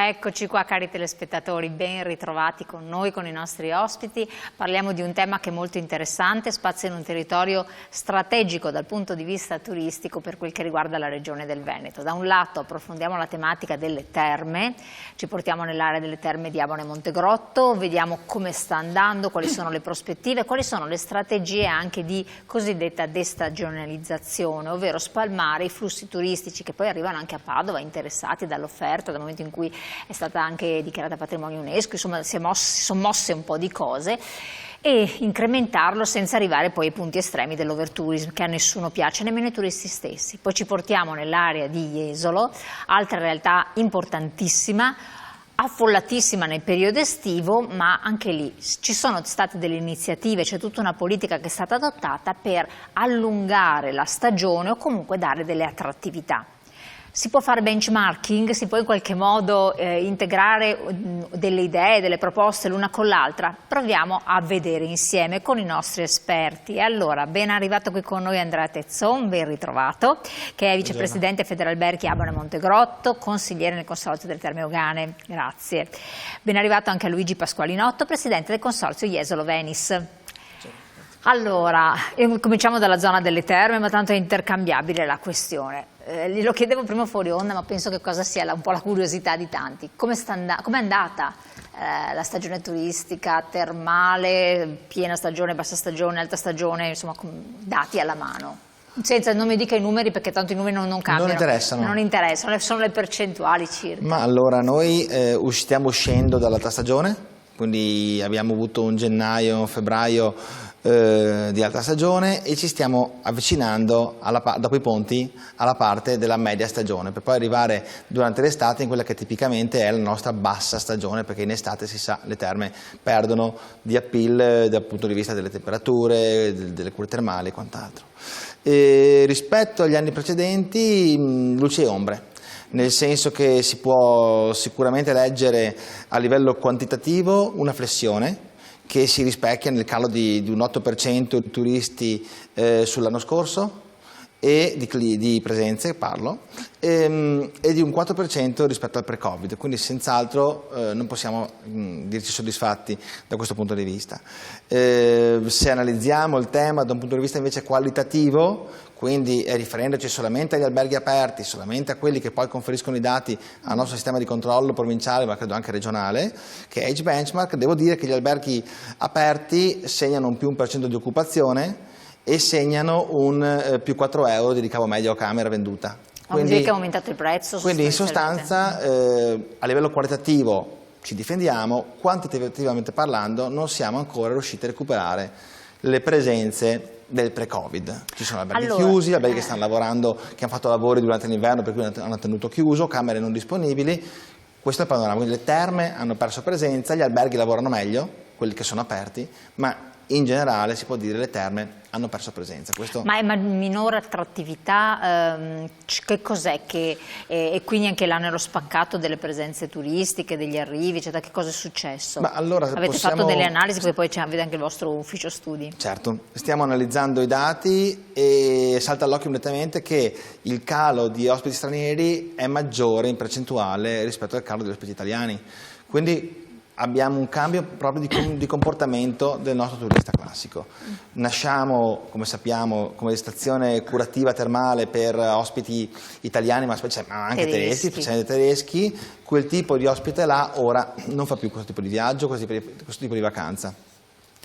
Eccoci qua cari telespettatori, ben ritrovati con noi, con i nostri ospiti. Parliamo di un tema che è molto interessante, spazia in un territorio strategico dal punto di vista turistico per quel che riguarda la regione del Veneto. Da un lato approfondiamo la tematica delle terme, ci portiamo nell'area delle terme di Abano e Montegrotto, vediamo come sta andando, quali sono le prospettive, quali sono le strategie anche di cosiddetta destagionalizzazione, ovvero spalmare i flussi turistici che poi arrivano anche a Padova interessati dall'offerta, dal momento in cui è stata anche dichiarata patrimonio UNESCO, insomma si sono mosse un po' di cose, e incrementarlo senza arrivare poi ai punti estremi dell'overtourism che a nessuno piace, nemmeno ai turisti stessi. Poi ci portiamo nell'area di Jesolo, altra realtà importantissima, affollatissima nel periodo estivo, ma anche lì ci sono state delle iniziative, c'è tutta una politica che è stata adottata per allungare la stagione o comunque dare delle attrattività. Si può fare benchmarking, si può in qualche modo integrare delle idee, delle proposte l'una con l'altra. Proviamo a vedere insieme con i nostri esperti. E allora, ben arrivato qui con noi Andrea Tezzon, ben ritrovato, che è vicepresidente Federalberghi Abano e Montegrotto, consigliere nel Consorzio delle Terme Euganee. Grazie. Ben arrivato anche a Luigi Pasqualinotto, presidente del Consorzio Jesolo Venice. Allora, cominciamo dalla zona delle terme, ma tanto è intercambiabile la questione. Glielo chiedevo prima fuori onda, ma penso che cosa sia un po' la curiosità di tanti. Com'è andata la stagione turistica, termale, piena stagione, bassa stagione, alta stagione, insomma, dati alla mano? Senza, non mi dica i numeri perché tanto i numeri non cambiano. Non interessano. Non interessano, sono le percentuali circa. Ma allora, noi stiamo uscendo dall'alta stagione, quindi abbiamo avuto un gennaio, un febbraio di alta stagione e ci stiamo avvicinando da quei ponti alla parte della media stagione, per poi arrivare durante l'estate in quella che tipicamente è la nostra bassa stagione, perché in estate si sa le terme perdono di appeal dal punto di vista delle temperature, delle cure termali e quant'altro. Rispetto agli anni precedenti luci e ombre, nel senso che si può sicuramente leggere a livello quantitativo una flessione che si rispecchia nel calo di un 8% di turisti sull'anno scorso e di presenze, e di un 4% rispetto al pre-Covid, quindi senz'altro non possiamo dirci soddisfatti da questo punto di vista. Se analizziamo il tema da un punto di vista invece qualitativo, quindi riferendoci solamente agli alberghi aperti, solamente a quelli che poi conferiscono i dati al nostro sistema di controllo provinciale, ma credo anche regionale, che è Age Benchmark, devo dire che gli alberghi aperti segnano un più 1% di occupazione e segnano un più 4 euro di ricavo medio a camera venduta. Quindi che è aumentato il prezzo? Quindi in sostanza a livello qualitativo ci difendiamo, quantitativamente parlando non siamo ancora riusciti a recuperare le presenze del pre-Covid. Ci sono alberghi chiusi, alberghi che stanno lavorando, che hanno fatto lavori durante l'inverno per cui hanno tenuto chiuso, camere non disponibili. Questo è il panorama, quindi le terme hanno perso presenza, gli alberghi lavorano meglio, quelli che sono aperti, ma in generale si può dire che le terme hanno perso presenza. Ma minore attrattività, che cos'è e quindi anche là nello spaccato delle presenze turistiche, degli arrivi, cioè da che cosa è successo? Avete fatto delle analisi, perché poi vede anche il vostro ufficio studi. Certo, stiamo analizzando i dati e salta all'occhio immediatamente che il calo di ospiti stranieri è maggiore in percentuale rispetto al calo degli ospiti italiani. Quindi abbiamo un cambio proprio di comportamento del nostro turista classico. Nasciamo, come sappiamo, come stazione curativa termale per ospiti italiani, ma anche tedeschi, specialmente tedeschi. Quel tipo di ospite là ora non fa più questo tipo di viaggio, questo tipo di vacanza.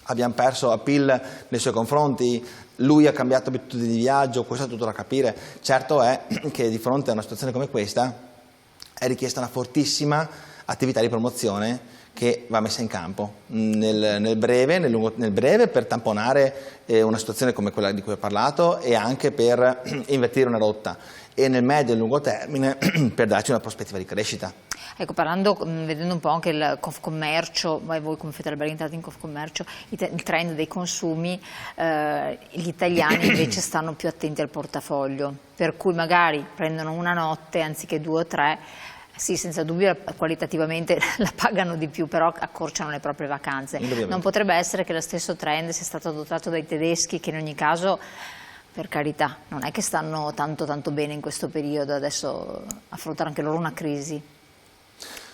Abbiamo perso appeal nei suoi confronti, lui ha cambiato abitudini di viaggio, questo è tutto da capire. Certo è che di fronte a una situazione come questa è richiesta una fortissima attività di promozione che va messa in campo nel breve per tamponare una situazione come quella di cui ho parlato e anche per invertire una rotta, e nel medio e lungo termine per darci una prospettiva di crescita. Ecco, vedendo un po' anche il Confcommercio, voi come Federalberghi entrate in Confcommercio, il trend dei consumi, gli italiani invece stanno più attenti al portafoglio, per cui magari prendono una notte anziché 2 o 3. Sì, senza dubbio qualitativamente la pagano di più, però accorciano le proprie vacanze. Non potrebbe essere che lo stesso trend sia stato adottato dai tedeschi, che in ogni caso, per carità, non è che stanno tanto bene in questo periodo, adesso affrontare anche loro una crisi?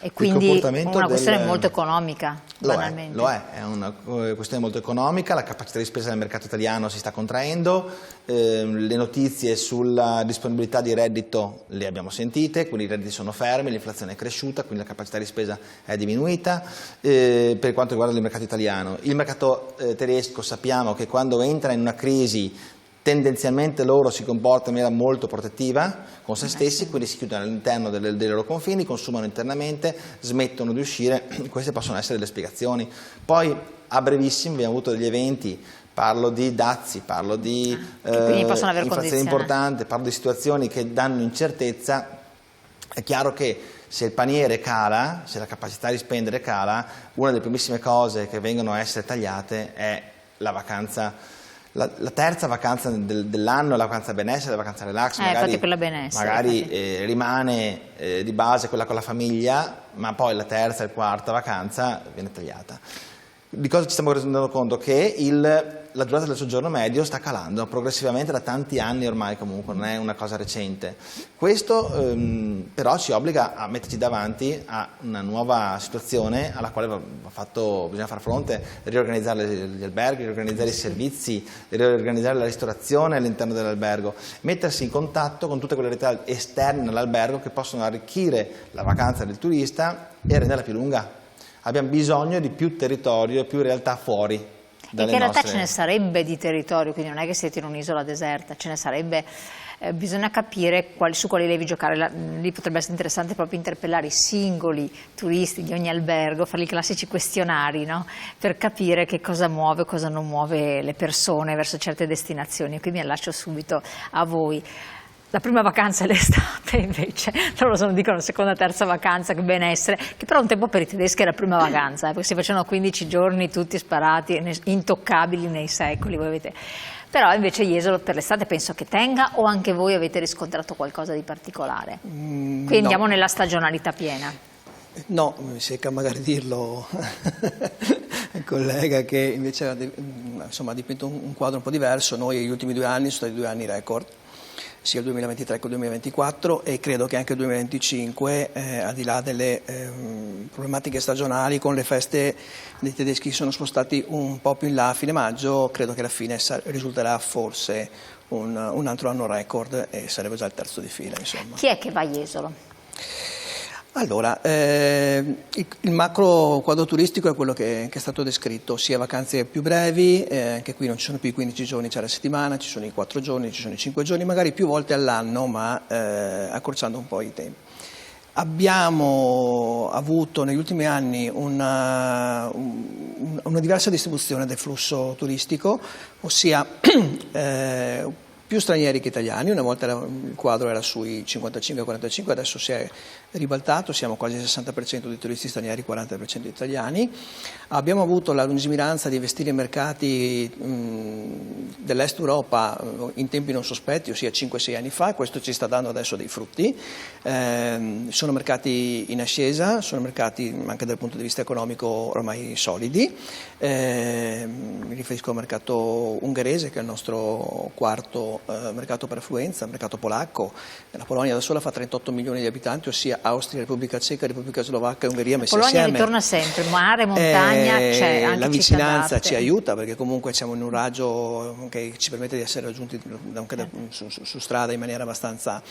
E quindi una questione molto economica, banalmente. Lo è una questione molto economica, la capacità di spesa del mercato italiano si sta contraendo, le notizie sulla disponibilità di reddito le abbiamo sentite, quindi i redditi sono fermi, l'inflazione è cresciuta, quindi la capacità di spesa è diminuita. Per quanto riguarda il mercato italiano, il mercato tedesco sappiamo che quando entra in una crisi tendenzialmente loro si comportano in maniera molto protettiva con se stessi, quindi si chiudono all'interno dei loro confini, consumano internamente, smettono di uscire. Queste possono essere le spiegazioni. Poi a brevissimo abbiamo avuto degli eventi, parlo di dazi, parlo di inflazione importante, parlo di situazioni che danno incertezza. È chiaro che se il paniere cala, se la capacità di spendere cala, una delle primissime cose che vengono a essere tagliate è la vacanza. La terza vacanza dell'anno è la vacanza benessere, la vacanza relax, magari rimane di base quella con la famiglia, ma poi la terza e quarta vacanza viene tagliata. Di cosa ci stiamo rendendo conto? Che la durata del soggiorno medio sta calando progressivamente da tanti anni ormai, comunque non è una cosa recente. Questo però ci obbliga a metterci davanti a una nuova situazione alla quale bisogna far fronte, riorganizzare gli alberghi, riorganizzare i servizi, riorganizzare la ristorazione all'interno dell'albergo, mettersi in contatto con tutte quelle realtà esterne all'albergo che possono arricchire la vacanza del turista e renderla più lunga. Abbiamo bisogno di più territorio e più realtà fuori dalle nostre. In realtà ce ne sarebbe di territorio, quindi non è che siete in un'isola deserta, ce ne sarebbe, bisogna capire su quali levi giocare. Lì potrebbe essere interessante proprio interpellare i singoli turisti di ogni albergo, fargli i classici questionari, no? Per capire che cosa muove, cosa non muove le persone verso certe destinazioni. Qui mi lascio subito a voi. La prima vacanza è l'estate, invece loro dicono seconda, terza vacanza, che benessere, che però un tempo per i tedeschi era prima vacanza, perché si facevano 15 giorni tutti sparati, intoccabili nei secoli, voi avete. Però invece Jesolo per l'estate penso che tenga, o anche voi avete riscontrato qualcosa di particolare? Qui andiamo nella stagionalità piena. No, mi secca magari dirlo il collega che invece insomma, ha dipinto un quadro un po' diverso. Noi gli ultimi 2 anni sono stati 2 anni record, sia il 2023 che il 2024, e credo che anche il 2025, al di là delle problematiche stagionali, con le feste dei tedeschi che sono spostati un po' più in là a fine maggio, credo che alla fine risulterà forse un altro anno record, e sarebbe già il terzo di fila, insomma. Chi è che va a Jesolo? Allora, il macro quadro turistico è quello che è stato descritto, sia vacanze più brevi, anche qui non ci sono più i 15 giorni, c'è la settimana, ci sono i 4 giorni, ci sono i 5 giorni, magari più volte all'anno, ma accorciando un po' i tempi. Abbiamo avuto negli ultimi anni una diversa distribuzione del flusso turistico, ossia più stranieri che italiani. Una volta il quadro era sui 55-45, adesso si è ribaltato, siamo quasi al 60% di turisti stranieri, 40% di italiani. Abbiamo avuto la lungimiranza di investire in mercati dell'est Europa in tempi non sospetti, ossia 5-6 anni fa, questo ci sta dando adesso dei frutti. Sono mercati in ascesa, sono mercati anche dal punto di vista economico ormai solidi. Mi riferisco al mercato ungherese, che è il nostro quarto mercato per affluenza, il mercato polacco. La Polonia da sola fa 38 milioni di abitanti, ossia Austria, Repubblica Ceca, Repubblica Slovacca e Ungheria messe Polonia assieme. Ritorna sempre, mare, montagna, c'è anche la vicinanza ci aiuta, perché comunque siamo in un raggio che ci permette di essere raggiunti anche su strada in maniera abbastanza,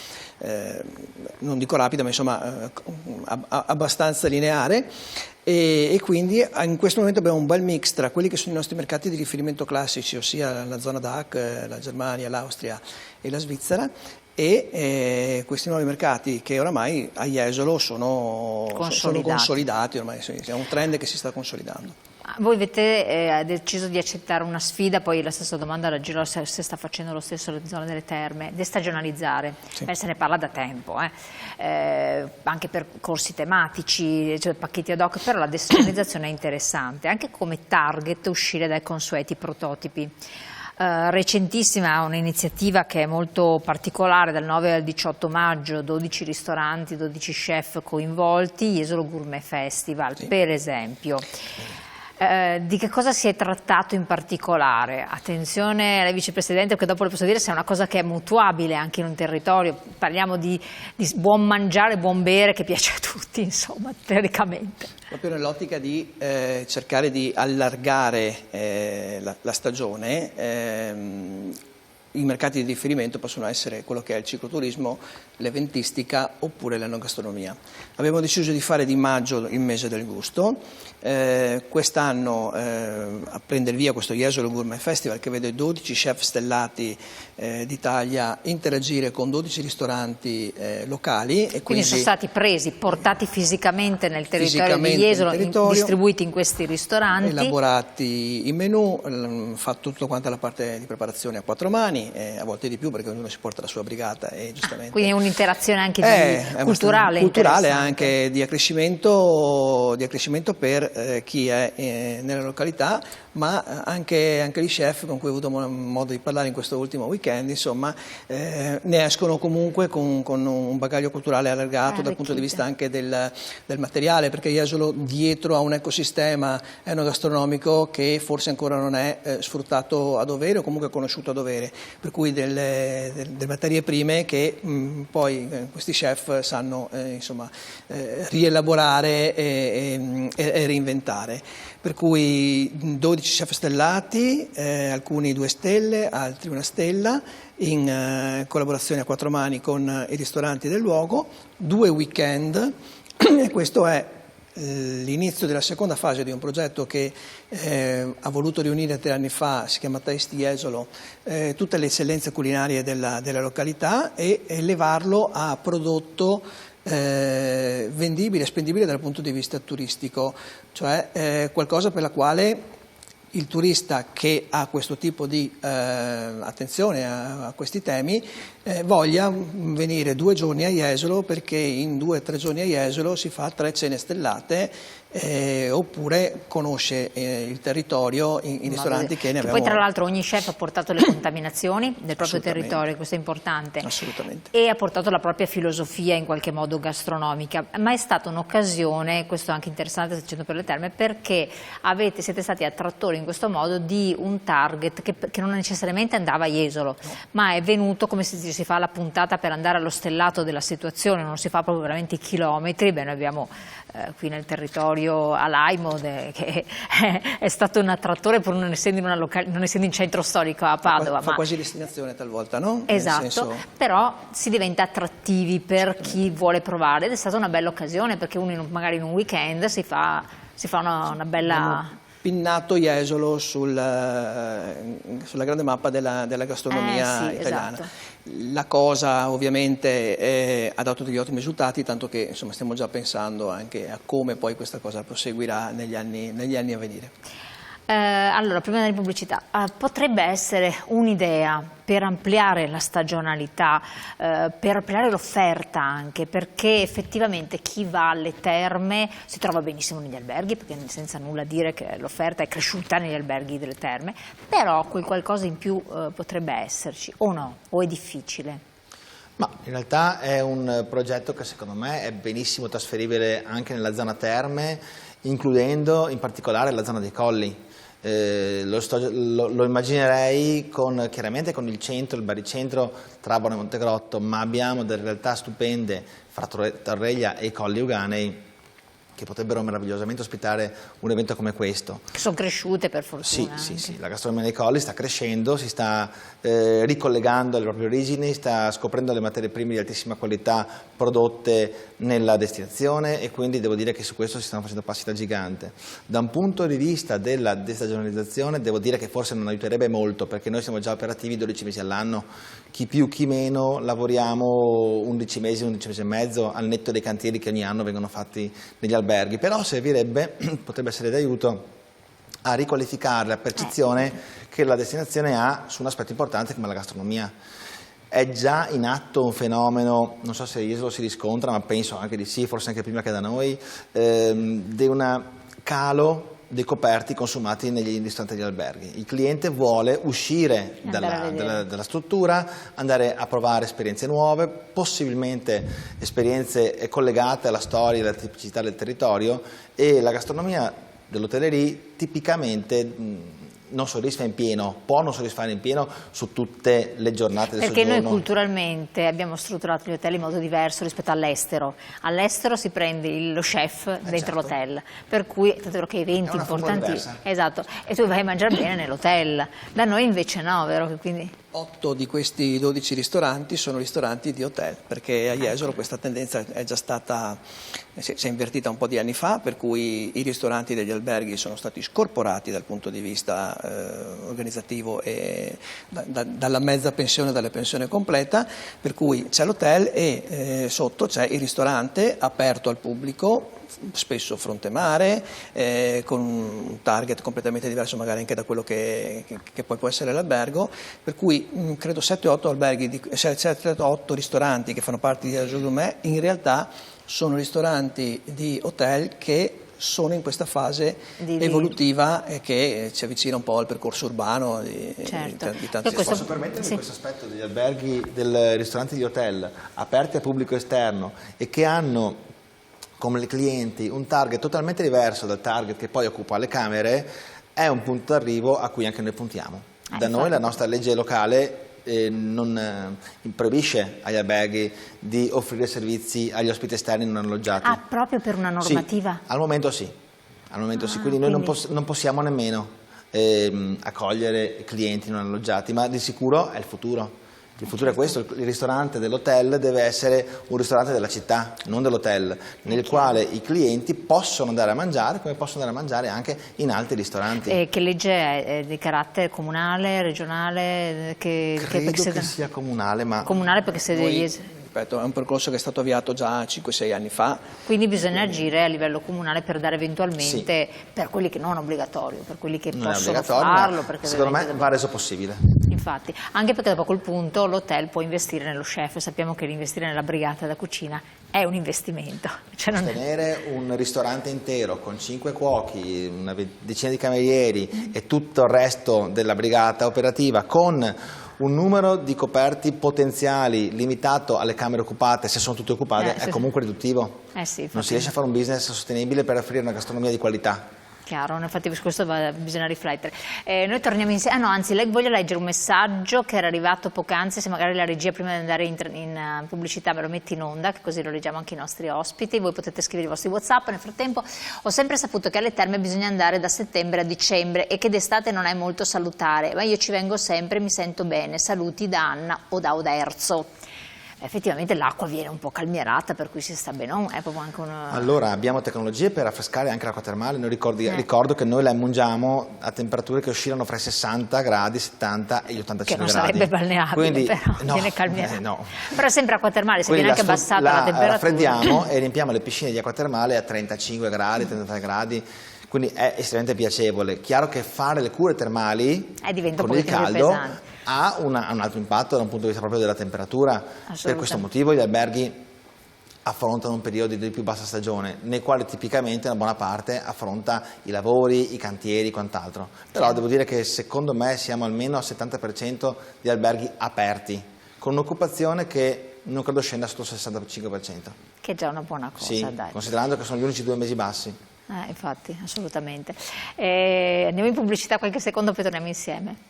non dico rapida, ma insomma abbastanza lineare. E quindi in questo momento abbiamo un bel mix tra quelli che sono i nostri mercati di riferimento classici, ossia la zona DACH, la Germania, l'Austria e la Svizzera, e questi nuovi mercati che oramai a Jesolo sono consolidati, ormai è un trend che si sta consolidando. Voi avete deciso di accettare una sfida, poi la stessa domanda la giro se sta facendo lo stesso le zone delle terme, destagionalizzare. Sì. Se ne parla da tempo, anche per corsi tematici, cioè pacchetti ad hoc, però la destagionalizzazione è interessante, anche come target uscire dai consueti prototipi. Recentissima un'iniziativa che è molto particolare, dal 9 al 18 maggio, 12 ristoranti, 12 chef coinvolti, Jesolo Gourmet Festival, sì. Per esempio. Di che cosa si è trattato in particolare? Attenzione alla vicepresidente, perché dopo le posso dire se è una cosa che è mutuabile anche in un territorio. Parliamo di buon mangiare, buon bere che piace a tutti, insomma, teoricamente. Proprio nell'ottica di cercare di allargare la stagione, i mercati di riferimento possono essere quello che è il cicloturismo, l'eventistica oppure l'enogastronomia. Abbiamo deciso di fare di maggio il mese del gusto. Quest'anno a prendere via questo Jesolo Gourmet Festival che vede 12 chef stellati d'Italia interagire con 12 ristoranti locali. E quindi sono stati portati fisicamente nel territorio di Jesolo, distribuiti in questi ristoranti. Elaborati i menù, fatto tutto quanto la parte di preparazione a 4 mani. A volte di più perché ognuno si porta la sua brigata e giustamente quindi è un'interazione anche culturale anche di accrescimento per chi è nella località, ma anche gli chef con cui ho avuto modo di parlare in questo ultimo weekend, insomma, ne escono comunque con un bagaglio culturale allargato dal punto di vista anche del materiale, perché Jesolo dietro a un ecosistema enogastronomico che forse ancora non è sfruttato a dovere o comunque conosciuto a dovere, per cui delle materie prime che poi questi chef sanno rielaborare e reinventare. Per cui 12 chef stellati, alcuni 2 stelle, altri 1 stella, in collaborazione a 4 mani con i ristoranti del luogo, 2 weekend, e questo è l'inizio della seconda fase di un progetto che ha voluto riunire 3 anni fa, si chiama Taste Jesolo, tutte le eccellenze culinarie della località e levarlo a prodotto vendibile, spendibile dal punto di vista turistico, cioè qualcosa per la quale il turista che ha questo tipo di attenzione a questi temi voglia venire 2 giorni a Jesolo, perché in 2 o 3 giorni a Jesolo si fa 3 cene stellate, oppure conosce il territorio in ristoranti che ne abbiamo. Poi tra l'altro ogni chef ha portato le contaminazioni del proprio territorio, questo è importante. Assolutamente. E ha portato la propria filosofia in qualche modo gastronomica, ma è stata un'occasione, questo è anche interessante dicendo per le Terme, perché siete stati attrattori in questo modo di un target che non necessariamente andava a Jesolo, ma è venuto, come si fa la puntata per andare allo stellato della situazione, non si fa proprio veramente i chilometri. Noi abbiamo qui nel territorio Alaimo che è stato un attrattore pur non essendo in centro storico a Padova. Fa quasi destinazione talvolta, no? Esatto, però si diventa attrattivi per chi vuole provare, ed è stata una bella occasione, perché uno magari in un weekend si fa una bella... Pinnato Jesolo sulla grande mappa della gastronomia italiana. Esatto. La cosa ovviamente ha dato degli ottimi risultati, tanto che stiamo già pensando anche a come poi questa cosa proseguirà negli anni a venire. Allora, prima della pubblicità, potrebbe essere un'idea per ampliare la stagionalità, per ampliare l'offerta anche, perché effettivamente chi va alle terme si trova benissimo negli alberghi, perché senza nulla dire che l'offerta è cresciuta negli alberghi delle terme, però quel qualcosa in più potrebbe esserci, o no, o è difficile? Ma in realtà è un progetto che secondo me è benissimo trasferibile anche nella zona terme, includendo in particolare la zona dei colli. Lo immaginerei chiaramente con il centro, il baricentro Trabano e Montegrotto, ma abbiamo delle realtà stupende fra Torreglia e i Colli Euganei che potrebbero meravigliosamente ospitare un evento come questo. Che sono cresciute per fortuna. Sì, la gastronomia dei colli sta crescendo, si sta ricollegando alle proprie origini, sta scoprendo le materie prime di altissima qualità prodotte nella destinazione, e quindi devo dire che su questo si stanno facendo passi da gigante. Da un punto di vista della destagionalizzazione devo dire che forse non aiuterebbe molto, perché noi siamo già operativi 12 mesi all'anno, chi più chi meno lavoriamo 11 mesi e mezzo al netto dei cantieri che ogni anno vengono fatti negli alberghi, però servirebbe, potrebbe essere d'aiuto a riqualificare la percezione che la destinazione ha su un aspetto importante come la gastronomia. È già in atto un fenomeno, non so se Jesolo si riscontra, ma penso anche di sì, forse anche prima che da noi, di un calo dei coperti consumati negli ristoranti degli alberghi. Il cliente vuole uscire dalla struttura, andare a provare esperienze nuove, possibilmente esperienze collegate alla storia e alla tipicità del territorio, e la gastronomia dell'hotellerie tipicamente non soddisfa in pieno, può non soddisfare in pieno su tutte le giornate del Perché soggiorno. noi culturalmente abbiamo strutturato gli hotel in modo diverso rispetto all'estero. All'estero si prende lo chef dentro certo. l'hotel, per cui tanto vero che eventi È una formula importanti, diversa. esatto, e tu vai a mangiare bene nell'hotel. Da noi invece no, vero? Quindi 8 di questi 12 ristoranti sono ristoranti di hotel, perché a Jesolo questa tendenza è già stata, si è invertita un po' di anni fa, per cui i ristoranti degli alberghi sono stati scorporati dal punto di vista organizzativo e dalla mezza pensione, dalla pensione completa, per cui c'è l'hotel e sotto c'è il ristorante aperto al pubblico, spesso fronte mare, con un target completamente diverso magari anche da quello che poi può essere l'albergo, per cui credo 7-8 ristoranti che fanno parte di Jesolo Gourmet in realtà sono ristoranti di hotel che sono in questa fase evolutiva che ci avvicina un po' al percorso urbano di tanti Posso permettermi questo aspetto degli alberghi, del ristorante di hotel aperti al pubblico esterno e che hanno come clienti un target totalmente diverso dal target che poi occupa le camere, è un punto d'arrivo a cui anche noi puntiamo. Da noi la nostra legge locale non proibisce agli alberghi di offrire servizi agli ospiti esterni non alloggiati. Ah, proprio per una normativa? Sì, al momento sì, quindi noi non possiamo nemmeno accogliere clienti non alloggiati, ma di sicuro è il futuro. Il futuro è questo, il ristorante dell'hotel deve essere un ristorante della città, non dell'hotel, nel quale i clienti possono andare a mangiare come possono andare a mangiare anche in altri ristoranti. Che legge è di carattere comunale, regionale? Credo che sia comunale, ma... Comunale perché se ripeto, è un percorso che è stato avviato già 5-6 anni fa. Quindi bisogna agire a livello comunale per dare eventualmente, per quelli che non è obbligatorio, per quelli che non possono è farlo. Perché secondo me va reso possibile. Infatti, anche perché dopo a quel punto l'hotel può investire nello chef, sappiamo che investire nella brigata da cucina è un investimento. Cioè Tenere un ristorante intero con 5 cuochi, una decina di camerieri e tutto il resto della brigata operativa con un numero di coperti potenziali limitato alle camere occupate, se sono tutte occupate, è comunque riduttivo. Sì, non si riesce a fare un business sostenibile per offrire una gastronomia di qualità. Chiaro, infatti su questo bisogna riflettere. Noi torniamo insieme, anzi, voglio leggere un messaggio che era arrivato poc'anzi, se magari la regia prima di andare in pubblicità me lo mette in onda, che così lo leggiamo anche i nostri ospiti, voi potete scrivere i vostri WhatsApp. Nel frattempo ho sempre saputo che alle terme bisogna andare da settembre a dicembre e che d'estate non è molto salutare, ma io ci vengo sempre, mi sento bene, saluti da Anna o da Oderzo. Effettivamente l'acqua viene un po' calmierata, per cui si sta bene, no? È proprio anche Allora abbiamo tecnologie per affrescare anche l'acqua termale. Noi ricordo che noi la immungiamo a temperature che oscillano fra i 60 gradi, 70 e gli 85 gradi. Che non sarebbe balneabile, quindi, però viene calmierata. No. Però è sempre acqua termale, se viene anche abbassata la temperatura. La raffreddiamo e riempiamo le piscine di acqua termale a 35 gradi, 33 gradi. Quindi è estremamente piacevole. Chiaro che fare le cure termali con il caldo ha un altro impatto da un punto di vista proprio della temperatura. Per questo motivo gli alberghi affrontano un periodo di più bassa stagione, nei quali tipicamente una buona parte affronta i lavori, i cantieri e quant'altro. Però devo dire che secondo me siamo almeno al 70% di alberghi aperti, con un'occupazione che non credo scenda sotto il 65%. Che è già una buona cosa, sì, dai. Considerando che sono gli unici 2 mesi bassi. Infatti, assolutamente. Andiamo in pubblicità qualche secondo, poi torniamo insieme.